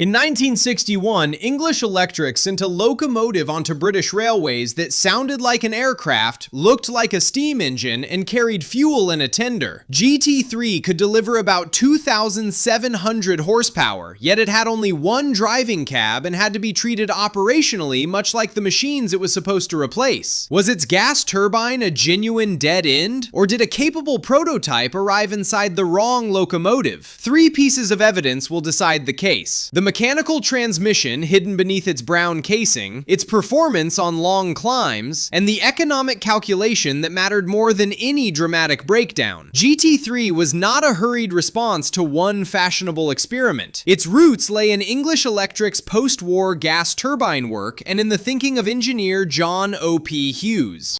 In 1961, English Electric sent a locomotive onto British railways that sounded like an aircraft, looked like a steam engine, and carried fuel in a tender. GT3 could deliver about 2,700 horsepower, yet it had only one driving cab and had to be treated operationally much like the machines it was supposed to replace. Was its gas turbine a genuine dead end? Or did a capable prototype arrive inside the wrong locomotive? Three pieces of evidence will decide the case: the mechanical transmission hidden beneath its brown casing, its performance on long climbs, and the economic calculation that mattered more than any dramatic breakdown. GT3 was not a hurried response to one fashionable experiment. Its roots lay in English Electric's post-war gas turbine work and in the thinking of engineer John O.P. Hughes.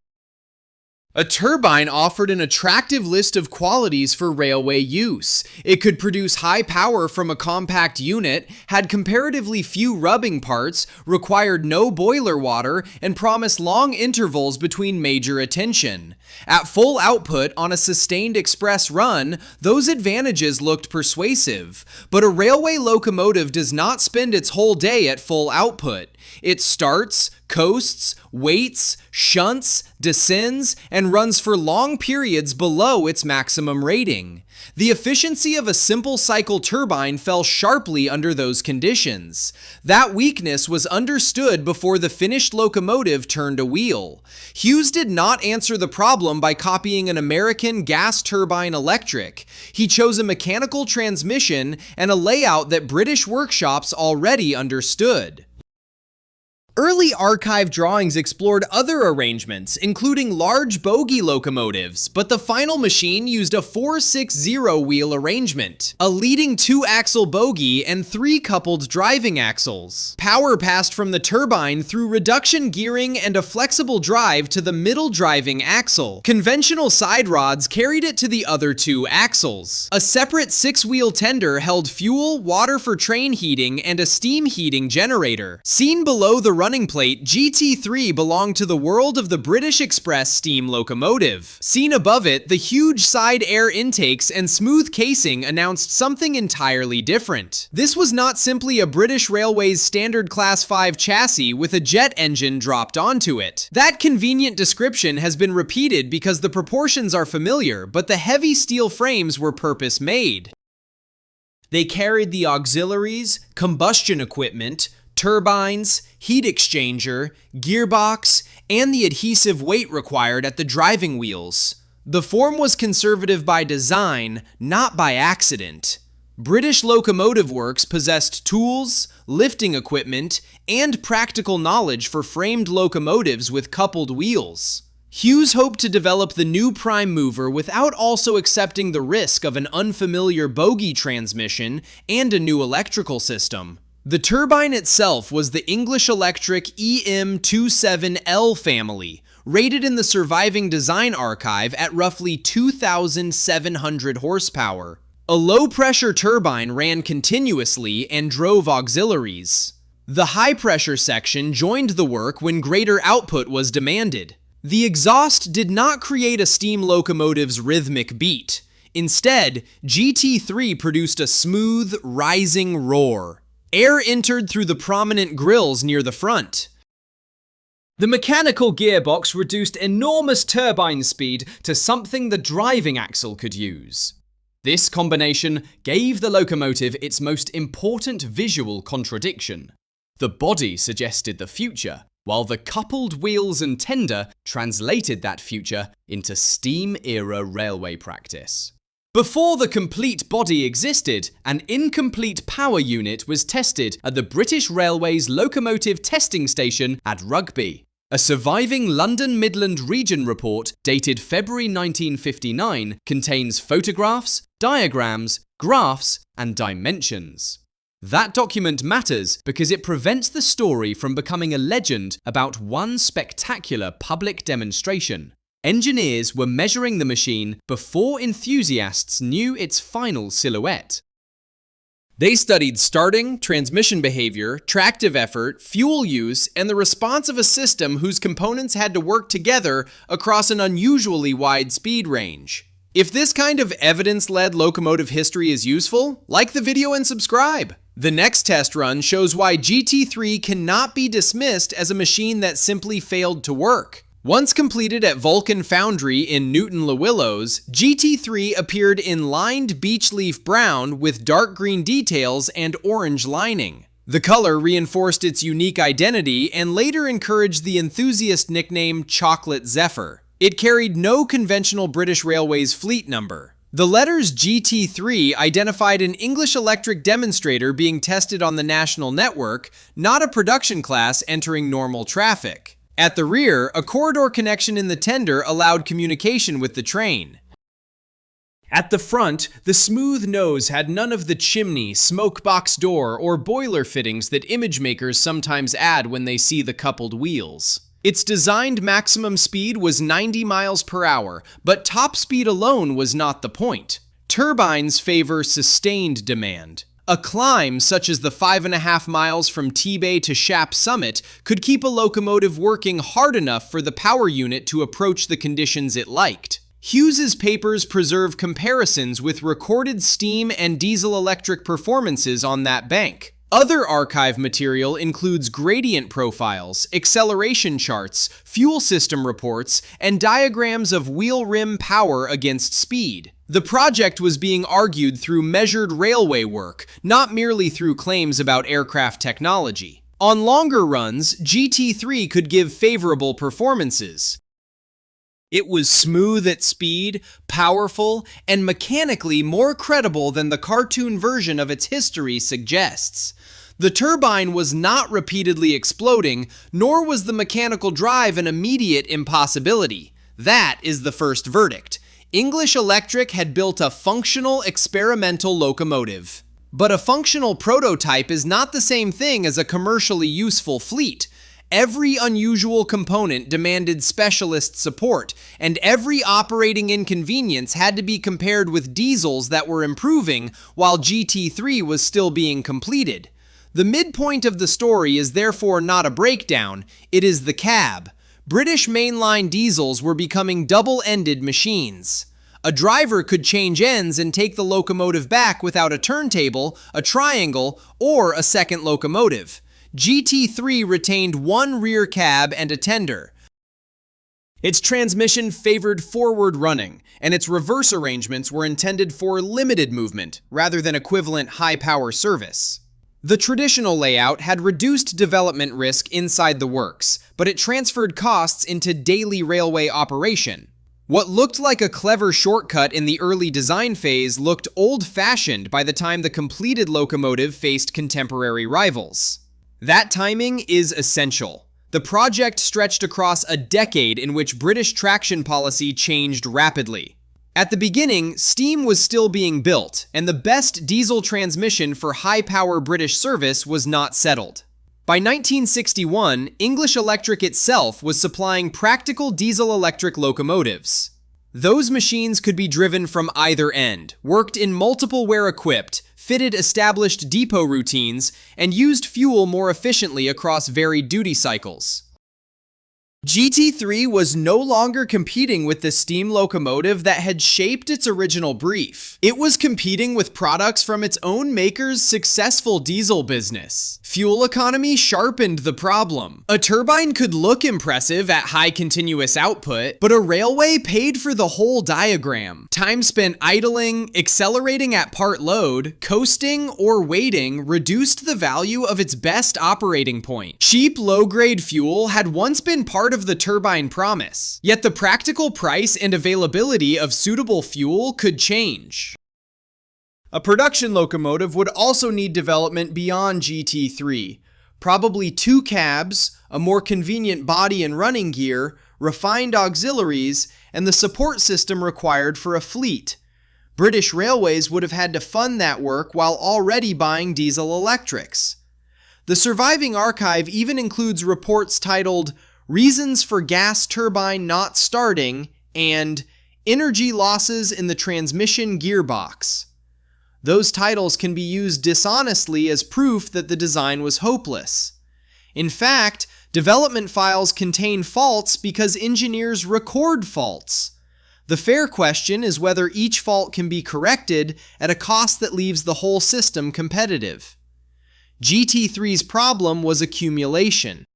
A turbine offered an attractive list of qualities for railway use. It could produce high power from a compact unit, had comparatively few rubbing parts, required no boiler water, and promised long intervals between major attention. At full output on a sustained express run, those advantages looked persuasive. But a railway locomotive does not spend its whole day at full output. It starts, coasts, waits, shunts, descends, and runs for long periods below its maximum rating. The efficiency of a simple cycle turbine fell sharply under those conditions. That weakness was understood before the finished locomotive turned a wheel. Hughes did not answer the problem by copying an American gas turbine electric. He chose a mechanical transmission and a layout that British workshops already understood. Early archive drawings explored other arrangements, including large bogie locomotives, but the final machine used a 4-6-0 wheel arrangement, a leading 2-axle bogie and 3 coupled driving axles. Power passed from the turbine through reduction gearing and a flexible drive to the middle driving axle. Conventional side rods carried it to the other 2 axles. A separate 6-wheel tender held fuel, water for train heating, and a steam heating generator. Seen below the running plate, GT3 belonged to the world of the British Express steam locomotive. Seen above it, the huge side air intakes and smooth casing announced something entirely different. This was not simply a British Railways standard Class 5 chassis with a jet engine dropped onto it. That convenient description has been repeated because the proportions are familiar, but the heavy steel frames were purpose-made. They carried the auxiliaries, combustion equipment, turbines, heat exchanger, gearbox, and the adhesive weight required at the driving wheels. The form was conservative by design, not by accident. British Locomotive Works possessed tools, lifting equipment, and practical knowledge for framed locomotives with coupled wheels. Hughes hoped to develop the new prime mover without also accepting the risk of an unfamiliar bogie transmission and a new electrical system. The turbine itself was the English Electric EM27L family, rated in the surviving design archive at roughly 2,700 horsepower. A low-pressure turbine ran continuously and drove auxiliaries. The high-pressure section joined the work when greater output was demanded. The exhaust did not create a steam locomotive's rhythmic beat. Instead, GT3 produced a smooth, rising roar. Air entered through the prominent grills near the front. The mechanical gearbox reduced enormous turbine speed to something the driving axle could use. This combination gave the locomotive its most important visual contradiction. The body suggested the future, while the coupled wheels and tender translated that future into steam-era railway practice. Before the complete body existed, an incomplete power unit was tested at the British Railways Locomotive Testing Station at Rugby. A surviving London Midland Region report dated February 1959 contains photographs, diagrams, graphs, and dimensions. That document matters because it prevents the story from becoming a legend about one spectacular public demonstration. Engineers were measuring the machine before enthusiasts knew its final silhouette. They studied starting, transmission behavior, tractive effort, fuel use, and the response of a system whose components had to work together across an unusually wide speed range. If this kind of evidence-led locomotive history is useful, like the video and subscribe. The next test run shows why GT3 cannot be dismissed as a machine that simply failed to work. Once completed at Vulcan Foundry in Newton-le-Willows, GT3 appeared in lined beech leaf brown with dark green details and orange lining. The color reinforced its unique identity and later encouraged the enthusiast nickname Chocolate Zephyr. It carried no conventional British Railways fleet number. The letters GT3 identified an English electric demonstrator being tested on the national network, not a production class entering normal traffic. At the rear, a corridor connection in the tender allowed communication with the train. At the front, the smooth nose had none of the chimney, smoke box door, or boiler fittings that image makers sometimes add when they see the coupled wheels. Its designed maximum speed was 90 miles per hour, but top speed alone was not the point. Turbines favor sustained demand. A climb, such as the 5.5 miles from T-Bay to Shap Summit, could keep a locomotive working hard enough for the power unit to approach the conditions it liked. Hughes's papers preserve comparisons with recorded steam and diesel-electric performances on that bank. Other archive material includes gradient profiles, acceleration charts, fuel system reports, and diagrams of wheel rim power against speed. The project was being argued through measured railway work, not merely through claims about aircraft technology. On longer runs, GT3 could give favorable performances. It was smooth at speed, powerful, and mechanically more credible than the cartoon version of its history suggests. The turbine was not repeatedly exploding, nor was the mechanical drive an immediate impossibility. That is the first verdict. English Electric had built a functional experimental locomotive. But a functional prototype is not the same thing as a commercially useful fleet. Every unusual component demanded specialist support, and every operating inconvenience had to be compared with diesels that were improving while GT3 was still being completed. The midpoint of the story is therefore not a breakdown, it is the cab. British mainline diesels were becoming double-ended machines. A driver could change ends and take the locomotive back without a turntable, a triangle, or a second locomotive. GT3 retained one rear cab and a tender. Its transmission favored forward running, and its reverse arrangements were intended for limited movement rather than equivalent high-power service. The traditional layout had reduced development risk inside the works, but it transferred costs into daily railway operation. What looked like a clever shortcut in the early design phase looked old-fashioned by the time the completed locomotive faced contemporary rivals. That timing is essential. The project stretched across a decade in which British traction policy changed rapidly. At the beginning, steam was still being built, and the best diesel transmission for high-power British service was not settled. By 1961, English Electric itself was supplying practical diesel-electric locomotives. Those machines could be driven from either end, worked in multiple wear-equipped, fitted established depot routines, and used fuel more efficiently across varied duty cycles. GT3 was no longer competing with the steam locomotive that had shaped its original brief. It was competing with products from its own maker's successful diesel business. Fuel economy sharpened the problem. A turbine could look impressive at high continuous output, but a railway paid for the whole diagram. Time spent idling, accelerating at part load, coasting, or waiting reduced the value of its best operating point. Cheap, low-grade fuel had once been part of the turbine promise, yet the practical price and availability of suitable fuel could change. A production locomotive would also need development beyond GT3, probably 2 cabs, a more convenient body and running gear, refined auxiliaries, and the support system required for a fleet. British Railways would have had to fund that work while already buying diesel electrics. The surviving archive even includes reports titled "Reasons for Gas Turbine Not Starting" and "Energy Losses in the Transmission Gearbox." Those titles can be used dishonestly as proof that the design was hopeless. In fact, development files contain faults because engineers record faults. The fair question is whether each fault can be corrected at a cost that leaves the whole system competitive. GT3's problem was accumulation.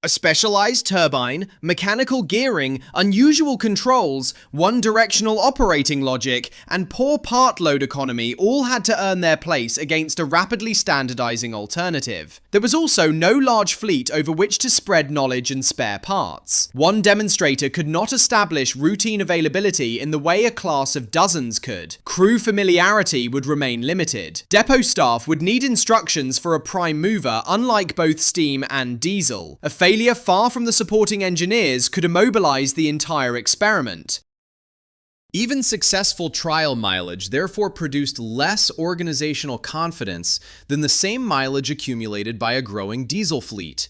A specialized turbine, mechanical gearing, unusual controls, one-directional operating logic, and poor part load economy all had to earn their place against a rapidly standardizing alternative. There was also no large fleet over which to spread knowledge and spare parts. One demonstrator could not establish routine availability in the way a class of dozens could. Crew familiarity would remain limited. Depot staff would need instructions for a prime mover, unlike both steam and diesel. A failure far from the supporting engineers could immobilize the entire experiment. Even successful trial mileage therefore produced less organizational confidence than the same mileage accumulated by a growing diesel fleet.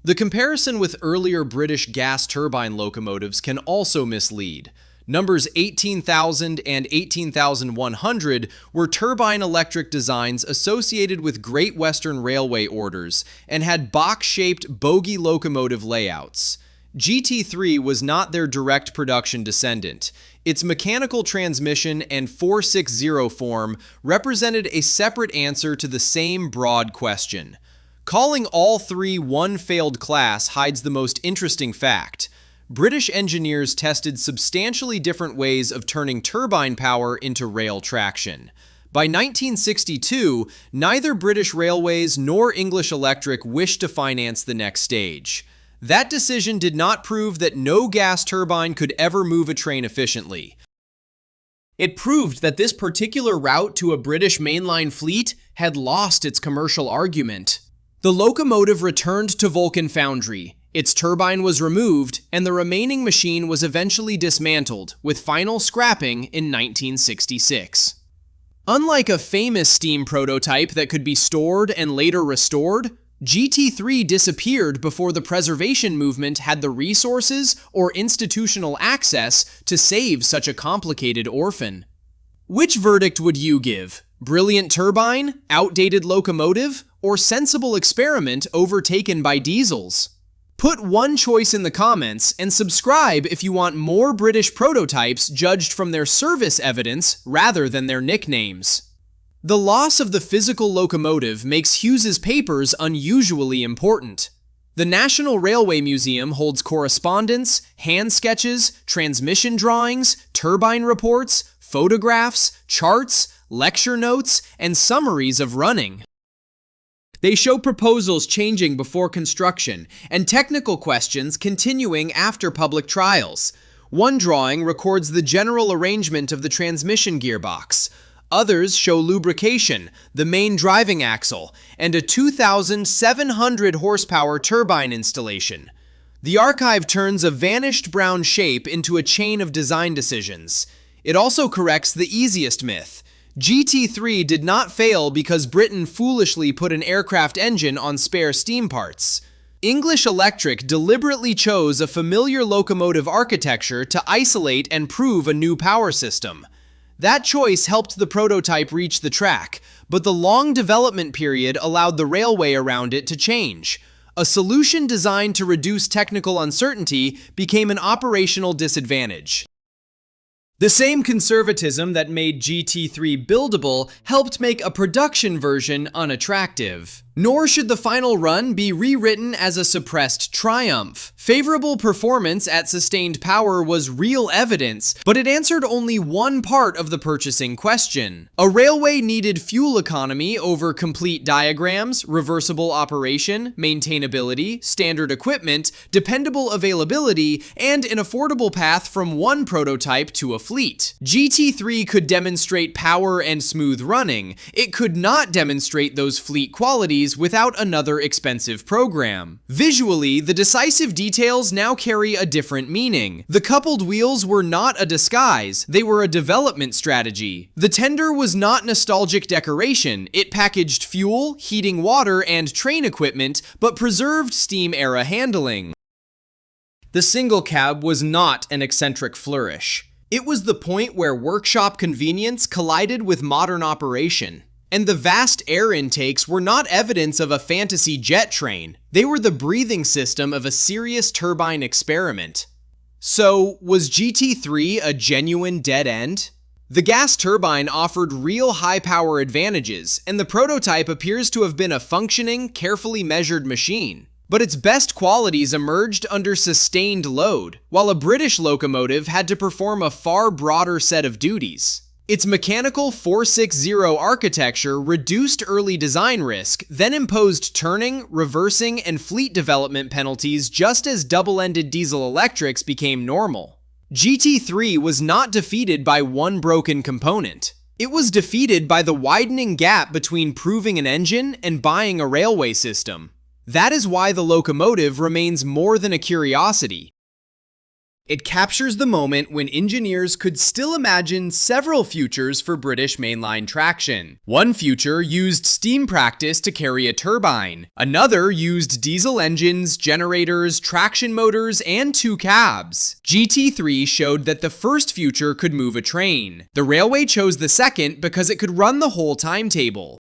The comparison with earlier British gas turbine locomotives can also mislead. Numbers 18,000 and 18,100 were turbine electric designs associated with Great Western Railway orders and had box-shaped bogie locomotive layouts. GT3 was not their direct production descendant. Its mechanical transmission and 460 form represented a separate answer to the same broad question. Calling all three one failed class hides the most interesting fact. British engineers tested substantially different ways of turning turbine power into rail traction. By 1962, neither British Railways nor English Electric wished to finance the next stage. That decision did not prove that no gas turbine could ever move a train efficiently. It proved that this particular route to a British mainline fleet had lost its commercial argument. The locomotive returned to Vulcan Foundry. Its turbine was removed, and the remaining machine was eventually dismantled, with final scrapping in 1966. Unlike a famous steam prototype that could be stored and later restored, GT3 disappeared before the preservation movement had the resources or institutional access to save such a complicated orphan. Which verdict would you give? Brilliant turbine, outdated locomotive, or sensible experiment overtaken by diesels? Put one choice in the comments and subscribe if you want more British prototypes judged from their service evidence rather than their nicknames. The loss of the physical locomotive makes Hughes's papers unusually important. The National Railway Museum holds correspondence, hand sketches, transmission drawings, turbine reports, photographs, charts, lecture notes, and summaries of running. They show proposals changing before construction and technical questions continuing after public trials. One drawing records the general arrangement of the transmission gearbox. Others show lubrication, the main driving axle, and a 2,700 horsepower turbine installation. The archive turns a vanished brown shape into a chain of design decisions. It also corrects the easiest myth. GT3 did not fail because Britain foolishly put an aircraft engine on spare steam parts. English Electric deliberately chose a familiar locomotive architecture to isolate and prove a new power system. That choice helped the prototype reach the track, but the long development period allowed the railway around it to change. A solution designed to reduce technical uncertainty became an operational disadvantage. The same conservatism that made GT3 buildable helped make a production version unattractive. Nor should the final run be rewritten as a suppressed triumph. Favorable performance at sustained power was real evidence, but it answered only one part of the purchasing question. A railway needed fuel economy over complete diagrams, reversible operation, maintainability, standard equipment, dependable availability, and an affordable path from one prototype to a fleet. GT3 could demonstrate power and smooth running. It could not demonstrate those fleet qualities without another expensive program. Visually, the decisive details now carry a different meaning. The coupled wheels were not a disguise, they were a development strategy. The tender was not nostalgic decoration, it packaged fuel, heating water, and train equipment, but preserved steam-era handling. The single cab was not an eccentric flourish. It was the point where workshop convenience collided with modern operation. And the vast air intakes were not evidence of a fantasy jet train. They were the breathing system of a serious turbine experiment. So, was GT3 a genuine dead end? The gas turbine offered real high-power advantages, and the prototype appears to have been a functioning, carefully measured machine. But its best qualities emerged under sustained load, while a British locomotive had to perform a far broader set of duties. Its mechanical 460 architecture reduced early design risk, then imposed turning, reversing, and fleet development penalties just as double-ended diesel electrics became normal. GT3 was not defeated by one broken component. It was defeated by the widening gap between proving an engine and buying a railway system. That is why the locomotive remains more than a curiosity. It captures the moment when engineers could still imagine several futures for British mainline traction. One future used steam practice to carry a turbine. Another used diesel engines, generators, traction motors, and 2 cabs. GT3 showed that the first future could move a train. The railway chose the second because it could run the whole timetable.